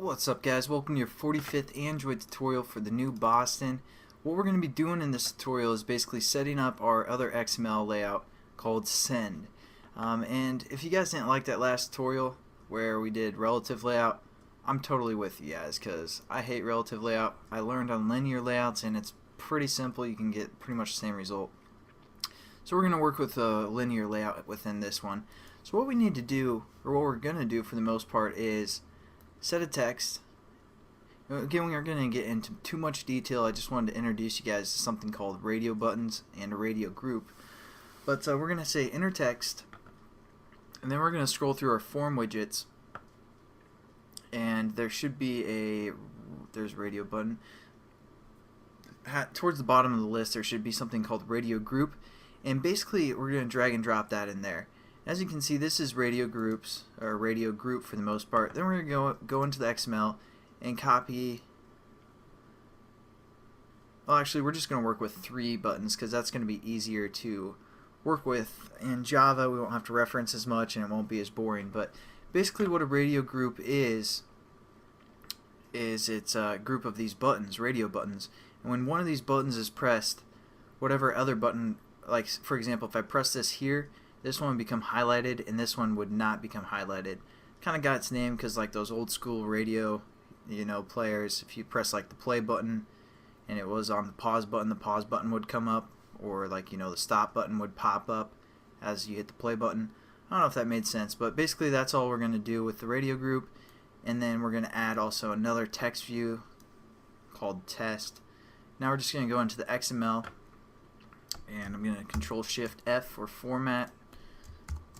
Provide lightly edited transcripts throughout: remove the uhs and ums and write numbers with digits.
What's up, guys? Welcome to your 45th Android tutorial for the new Boston. What we're going to be doing in this tutorial is basically setting up our other XML layout called send. And if you guys didn't like that last tutorial where we did relative layout, I'm totally with you guys because I hate relative layout. I learned on linear layouts and it's pretty simple. You can get pretty much the same result. So we're going to work with a linear layout within this one. So what we need to do, or what we're going to do for the most part, is set a text. Again, we aren't going to get into too much detail. I just wanted to introduce you guys to something called RadioButtons and a RadioGroup. But we're going to say enter text, and then we're going to scroll through our form widgets, and there should be there's radio button. Towards the bottom of the list there should be something called RadioGroup, and basically we're going to drag and drop that in there. As you can see, this is RadioGroups, or RadioGroup for the most part. Then we're going to go into the XML and copy. Well, actually, we're just going to work with 3 buttons because that's going to be easier to work with. In Java, we won't have to reference as much and it won't be as boring. But basically what a RadioGroup is it's a group of these buttons, radio buttons. And when one of these buttons is pressed, whatever other button, like for example, if I press this here, this one would become highlighted and this one would not become highlighted. Kind of got its name because like those old school radio, players, if you press like the play button and it was on the pause button would come up, or like the stop button would pop up as you hit the play button. I don't know if that made sense, but basically that's all we're going to do with the radio group. And then we're going to add also another text view called test. Now we're just going to go into the XML and I'm going to Control Shift F for format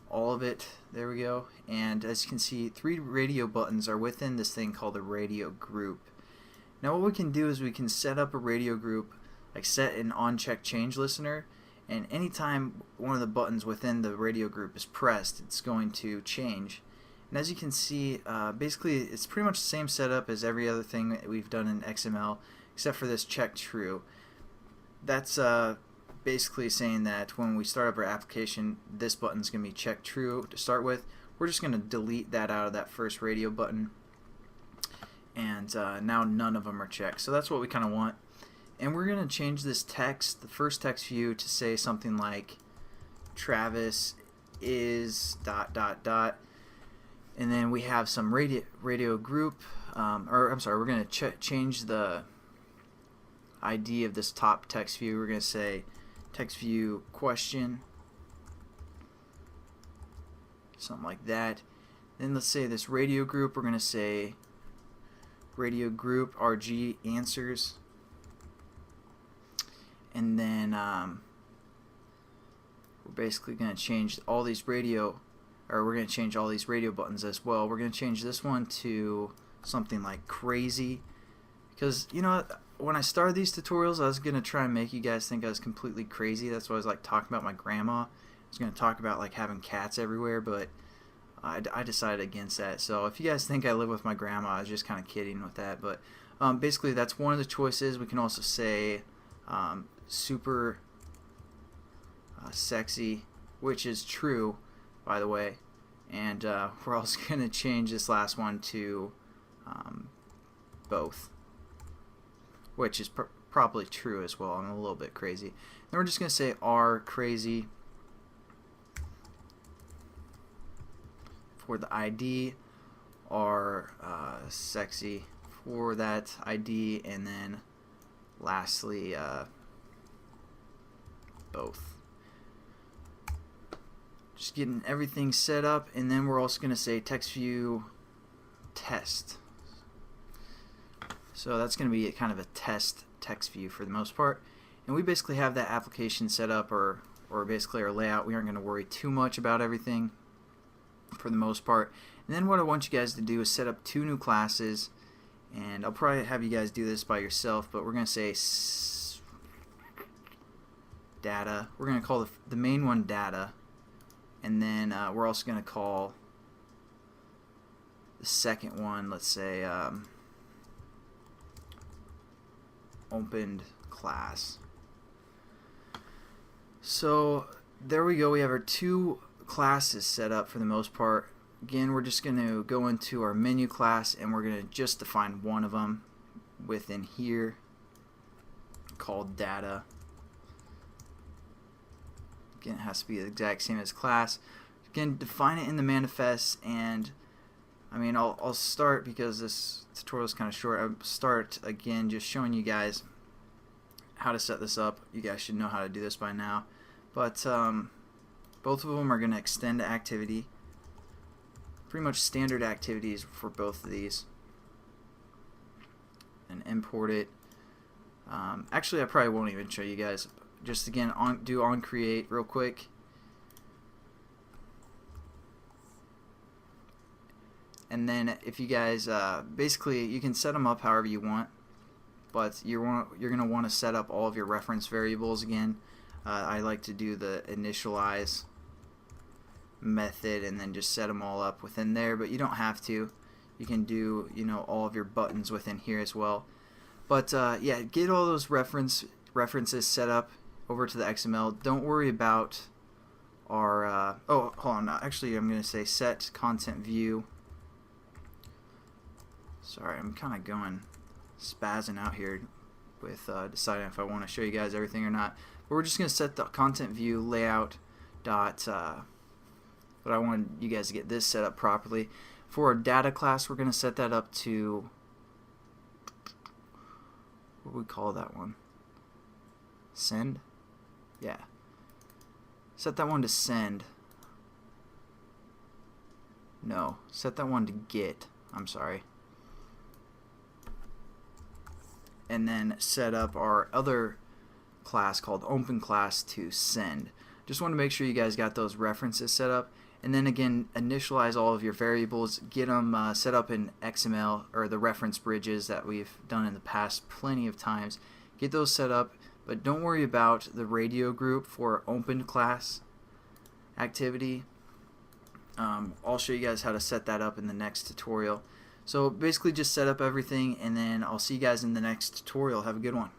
all of it. There we go. And as you can see, 3 radio buttons are within this thing called a radio group. Now what we can do is we can set up a radio group, like set an on-check change listener, and anytime one of the buttons within the radio group is pressed, it's going to change. And as you can see, basically it's pretty much the same setup as every other thing that we've done in XML except for this check true. That's basically saying that when we start up our application, this button's going to be checked true to start with. We're just going to delete that out of that first radio button, and now none of them are checked. So that's what we kind of want. And we're going to change this text, the first text view, to say something like Travis is ... And then we have some radio group, or I'm sorry, we're going to change the ID of this top text view. We're going to say text view question, something like that. Then let's say this radio group, we're going to say radio group RG answers, and then we're basically going to change all these radio buttons as well. We're going to change this one to something like crazy, because when I started these tutorials, I was going to try and make you guys think I was completely crazy. That's why I was like talking about my grandma. I was going to talk about like having cats everywhere, but I decided against that. So if you guys think I live with my grandma, I was just kind of kidding with that. But basically that's one of the choices. We can also say super sexy, which is true, by the way. And we're also going to change this last one to both, which is probably true as well. I'm a little bit crazy. Then we're just going to say R crazy for the ID, R sexy for that ID, and then lastly both. Just getting everything set up, and then we're also going to say text view test. So that's going to be kind of a test text view for the most part. And we basically have that application set up, or basically our layout. We aren't going to worry too much about everything for the most part. And then what I want you guys to do is set up 2 new classes, and I'll probably have you guys do this by yourself, but we're going to say data. We're going to call the main one data, and then we're also going to call the second one, let's say opened class. So there we go. We have our 2 classes set up for the most part. again, we're just going to go into our menu class and we're going to just define one of them within here called data. Again, it has to be the exact same as class. Again, define it in the manifest, and I mean, I'll start, because this tutorial is kind of short, I'll start again just showing you guys how to set this up. You guys should know how to do this by now, but both of them are going to extend activity. Pretty much standard activities for both of these, and import it. Actually, I probably won't even show you guys. Just again, do on create real quick, and then if you guys basically, you can set them up however you want, but you're gonna want to set up all of your reference variables again. I like to do the initialize method and then just set them all up within there, but you don't have to. You can do, you know, all of your buttons within here as well. But yeah, get all those references set up over to the XML. Don't worry about our oh, hold on, actually I'm going to say set content view. Sorry, I'm kind of going spazzing out here with deciding if I want to show you guys everything or not. But we're just going to set the content view layout dot but I want you guys to get this set up properly. For our data class, we're going to set that up to, what do we call that one? Send? Yeah. Set that one to send. No, set that one to get. I'm sorry. And then set up our other class called open class to send. Just want to make sure you guys got those references set up. And then again, initialize all of your variables, get them set up in XML, or the reference bridges that we've done in the past plenty of times. Get those set up, but don't worry about the radio group for open class activity. I'll show you guys how to set that up in the next tutorial. So basically just set up everything, and then I'll see you guys in the next tutorial. Have a good one.